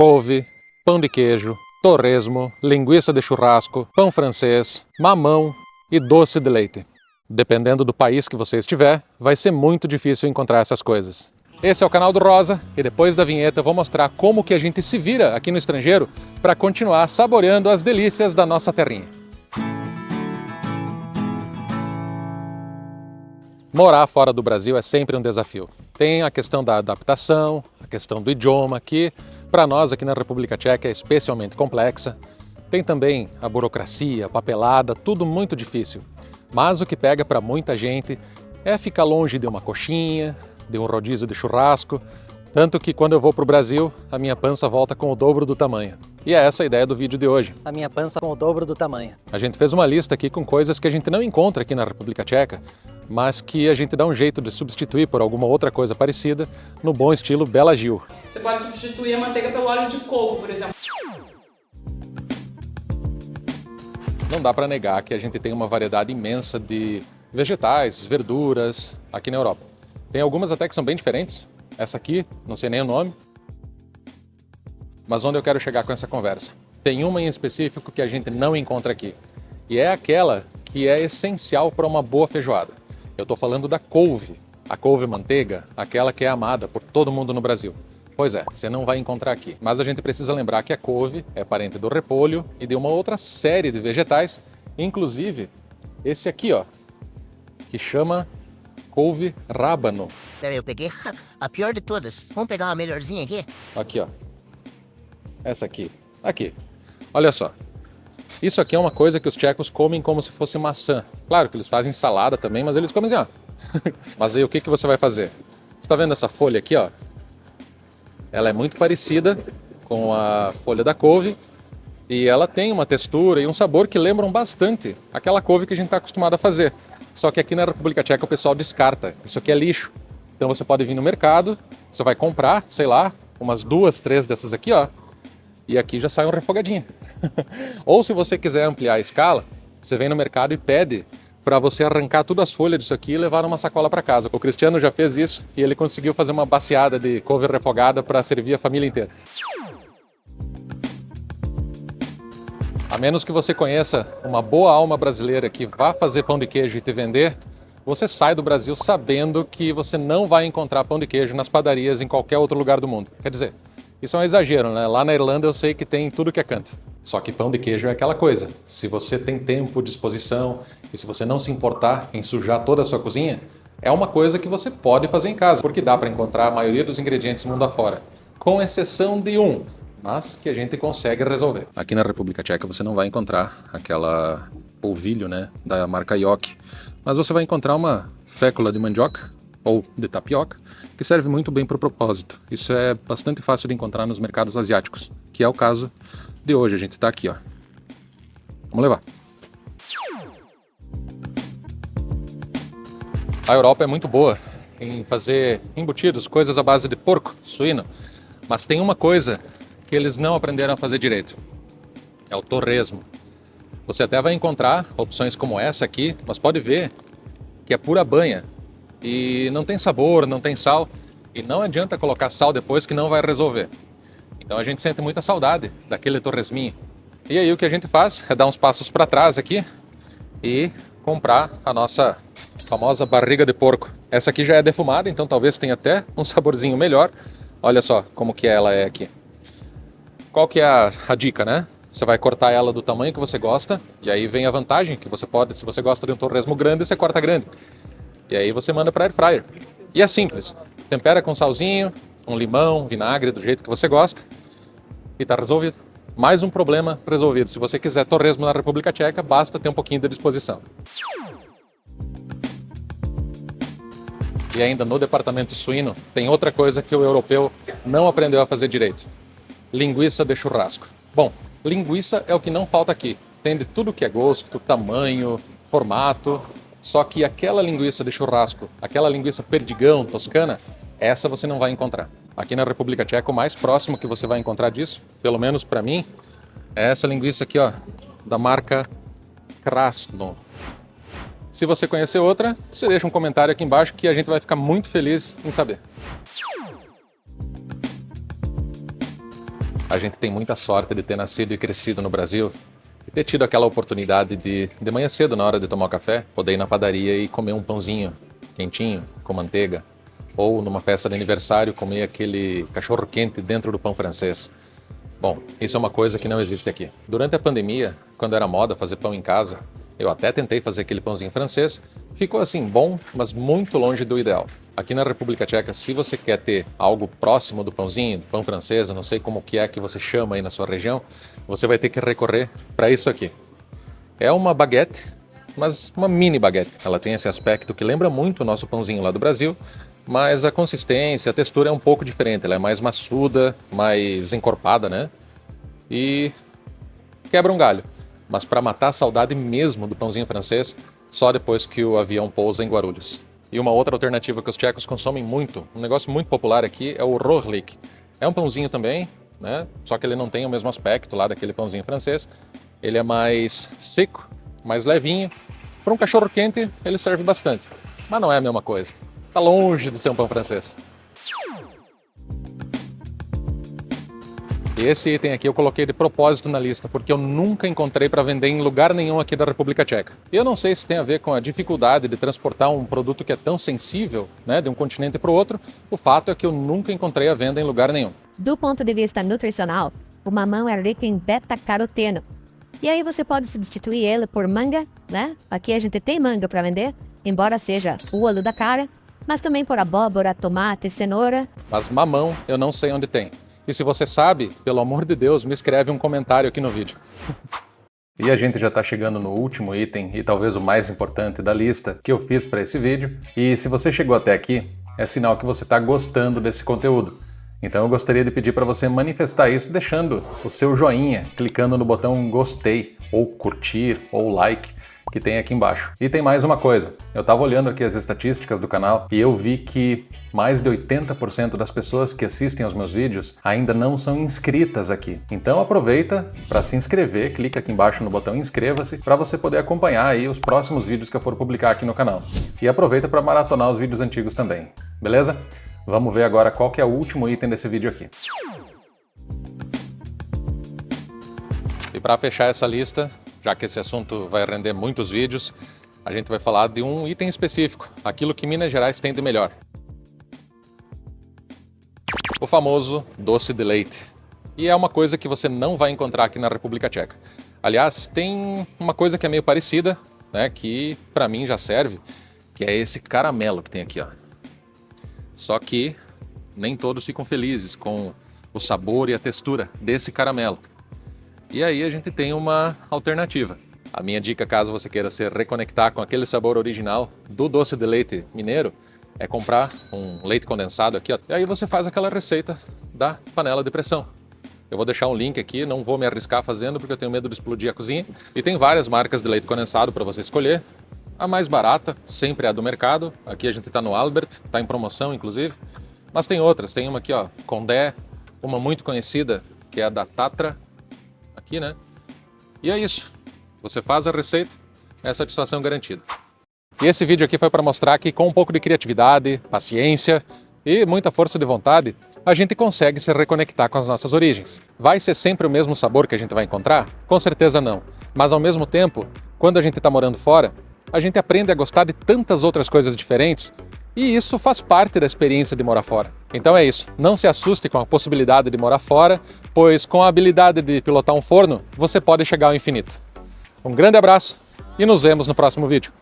couve, pão de queijo, torresmo, linguiça de churrasco, pão francês, mamão e doce de leite. Dependendo do país que você estiver, vai ser muito difícil encontrar essas coisas. Esse é o canal do Rosa e depois da vinheta eu vou mostrar como que a gente se vira aqui no estrangeiro para continuar saboreando as delícias da nossa terrinha. Morar fora do Brasil é sempre um desafio. Tem a questão da adaptação, a questão do idioma, que para nós aqui na República Tcheca é especialmente complexa. Tem também a burocracia, a papelada, tudo muito difícil. Mas o que pega para muita gente é ficar longe de uma coxinha, de um rodízio de churrasco, tanto que quando eu vou para o Brasil, a minha pança volta com o dobro do tamanho. E é essa a ideia do vídeo de hoje. A minha pança com o dobro do tamanho. A gente fez uma lista aqui com coisas que a gente não encontra aqui na República Tcheca, mas que a gente dá um jeito de substituir por alguma outra coisa parecida, no bom estilo Bela Gil. Você pode substituir a manteiga pelo óleo de coco, por exemplo. Não dá para negar que a gente tem uma variedade imensa de vegetais, verduras aqui na Europa. Tem algumas até que são bem diferentes. Essa aqui, não sei nem o nome. Mas onde eu quero chegar com essa conversa? Tem uma em específico que a gente não encontra aqui. E é aquela que é essencial para uma boa feijoada. Eu estou falando da couve. A couve-manteiga, aquela que é amada por todo mundo no Brasil. Pois é, você não vai encontrar aqui. Mas a gente precisa lembrar que a couve é parente do repolho e de uma outra série de vegetais, inclusive esse aqui, ó, que chama couve rábano. Peraí, eu peguei a pior de todas. Vamos pegar uma melhorzinha aqui? Aqui, ó. Essa aqui. Aqui. Olha só. Isso aqui é uma coisa que os tchecos comem como se fosse maçã. Claro que eles fazem salada também, mas eles comem assim, ó. Mas aí o que você vai fazer? Você tá vendo essa folha aqui, ó? Ela é muito parecida com a folha da couve e ela tem uma textura e um sabor que lembram bastante aquela couve que a gente está acostumado a fazer. Só que aqui na República Tcheca o pessoal descarta. Isso aqui é lixo. Então você pode vir no mercado, você vai comprar, sei lá, umas 2, 3 dessas aqui, ó. E aqui já sai um refogadinho. Ou se você quiser ampliar a escala, você vem no mercado e pede para você arrancar todas as folhas disso aqui e levar numa sacola para casa. O Cristiano já fez isso e ele conseguiu fazer uma baciada de couve refogada para servir a família inteira. A menos que você conheça uma boa alma brasileira que vá fazer pão de queijo e te vender, você sai do Brasil sabendo que você não vai encontrar pão de queijo nas padarias em qualquer outro lugar do mundo. Quer dizer, isso é um exagero, né? Lá na Irlanda eu sei que tem tudo que é canto. Só que pão de queijo é aquela coisa. Se você tem tempo, disposição e se você não se importar em sujar toda a sua cozinha, é uma coisa que você pode fazer em casa, porque dá para encontrar a maioria dos ingredientes mundo afora, com exceção de um, mas que a gente consegue resolver. Aqui na República Tcheca você não vai encontrar aquela polvilho, né, da marca Yoki, mas você vai encontrar uma fécula de mandioca ou de tapioca, que serve muito bem para o propósito. Isso é bastante fácil de encontrar nos mercados asiáticos, que é o caso de hoje. A gente está aqui, ó. Vamos levar. A Europa é muito boa em fazer embutidos, coisas à base de porco, suíno, mas tem uma coisa que eles não aprenderam a fazer direito. É o torresmo. Você até vai encontrar opções como essa aqui, mas pode ver que é pura banha. E não tem sabor, não tem sal, e não adianta colocar sal depois que não vai resolver. Então a gente sente muita saudade daquele torresminho. E aí o que a gente faz é dar uns passos para trás aqui e comprar a nossa famosa barriga de porco. Essa aqui já é defumada, então talvez tenha até um saborzinho melhor. Olha só como que ela é aqui. Qual que é a dica, né? Você vai cortar ela do tamanho que você gosta, e aí vem a vantagem que você pode, se você gosta de um torresmo grande, você corta grande. E aí você manda para air fryer. E é simples. Tempera com salzinho, um limão, vinagre, do jeito que você gosta. E tá resolvido. Mais um problema resolvido. Se você quiser torresmo na República Tcheca, basta ter um pouquinho de disposição. E ainda no departamento suíno, tem outra coisa que o europeu não aprendeu a fazer direito. Linguiça de churrasco. Bom, linguiça é o que não falta aqui. Tem de tudo que é gosto, tamanho, formato. Só que aquela linguiça de churrasco, aquela linguiça perdigão, toscana, essa você não vai encontrar. Aqui na República Tcheca, o mais próximo que você vai encontrar disso, pelo menos para mim, é essa linguiça aqui, ó, da marca Krasno. Se você conhecer outra, você deixa um comentário aqui embaixo que a gente vai ficar muito feliz em saber. A gente tem muita sorte de ter nascido e crescido no Brasil e ter tido aquela oportunidade de manhã cedo, na hora de tomar o café, poder ir na padaria e comer um pãozinho quentinho, com manteiga. Ou numa festa de aniversário, comer aquele cachorro quente dentro do pão francês. Bom, isso é uma coisa que não existe aqui. Durante a pandemia, quando era moda fazer pão em casa, eu até tentei fazer aquele pãozinho francês. Ficou assim, bom, mas muito longe do ideal. Aqui na República Tcheca, se você quer ter algo próximo do pãozinho, do pão francês, eu não sei como que é que você chama aí na sua região, você vai ter que recorrer para isso aqui. É uma baguete, mas uma mini baguete. Ela tem esse aspecto que lembra muito o nosso pãozinho lá do Brasil, mas a consistência, a textura é um pouco diferente. Ela é mais maçuda, mais encorpada, né? E quebra um galho. Mas para matar a saudade mesmo do pãozinho francês, só depois que o avião pousa em Guarulhos. E uma outra alternativa que os tchecos consomem muito, um negócio muito popular aqui, é o rohlik. É um pãozinho também, né? Só que ele não tem o mesmo aspecto lá daquele pãozinho francês. Ele é mais seco, mais levinho. Para um cachorro quente, ele serve bastante. Mas não é a mesma coisa. Está longe de ser um pão francês. E esse item aqui eu coloquei de propósito na lista, porque eu nunca encontrei para vender em lugar nenhum aqui da República Tcheca. E eu não sei se tem a ver com a dificuldade de transportar um produto que é tão sensível, né, de um continente para o outro. O fato é que eu nunca encontrei a venda em lugar nenhum. Do ponto de vista nutricional, o mamão é rico em beta-caroteno. E aí você pode substituir ele por manga, né? Aqui a gente tem manga para vender, embora seja o olho da cara, mas também por abóbora, tomate, cenoura. Mas mamão eu não sei onde tem. E se você sabe, pelo amor de Deus, me escreve um comentário aqui no vídeo. E a gente já está chegando no último item e talvez o mais importante da lista que eu fiz para esse vídeo. E se você chegou até aqui, é sinal que você está gostando desse conteúdo. Então eu gostaria de pedir para você manifestar isso deixando o seu joinha, clicando no botão gostei, ou curtir, ou like, que tem aqui embaixo. E tem mais uma coisa, eu estava olhando aqui as estatísticas do canal e eu vi que mais de 80% das pessoas que assistem aos meus vídeos ainda não são inscritas aqui. Então aproveita para se inscrever, clica aqui embaixo no botão inscreva-se para você poder acompanhar aí os próximos vídeos que eu for publicar aqui no canal. E aproveita para maratonar os vídeos antigos também, beleza? Vamos ver agora qual que é o último item desse vídeo aqui. E para fechar essa lista, já que esse assunto vai render muitos vídeos, a gente vai falar de um item específico, aquilo que Minas Gerais tem de melhor. O famoso doce de leite. E é uma coisa que você não vai encontrar aqui na República Tcheca. Aliás, tem uma coisa que é meio parecida, né, que para mim já serve, que é esse caramelo que tem aqui, ó. Só que nem todos ficam felizes com o sabor e a textura desse caramelo. E aí a gente tem uma alternativa. A minha dica, caso você queira se reconectar com aquele sabor original do doce de leite mineiro, é comprar um leite condensado aqui, ó. E aí você faz aquela receita da panela de pressão. Eu vou deixar um link aqui, não vou me arriscar fazendo porque eu tenho medo de explodir a cozinha. E tem várias marcas de leite condensado para você escolher. A mais barata sempre é a do mercado. Aqui a gente está no Albert, está em promoção inclusive. Mas tem outras, tem uma aqui, ó, Condé, uma muito conhecida que é a da Tatra. Aqui, né? E é isso. Você faz a receita, é satisfação garantida. E esse vídeo aqui foi para mostrar que com um pouco de criatividade, paciência e muita força de vontade, a gente consegue se reconectar com as nossas origens. Vai ser sempre o mesmo sabor que a gente vai encontrar? Com certeza não. Mas ao mesmo tempo, quando a gente está morando fora, a gente aprende a gostar de tantas outras coisas diferentes. E isso faz parte da experiência de morar fora. Então é isso, não se assuste com a possibilidade de morar fora, pois com a habilidade de pilotar um forno, você pode chegar ao infinito. Um grande abraço e nos vemos no próximo vídeo.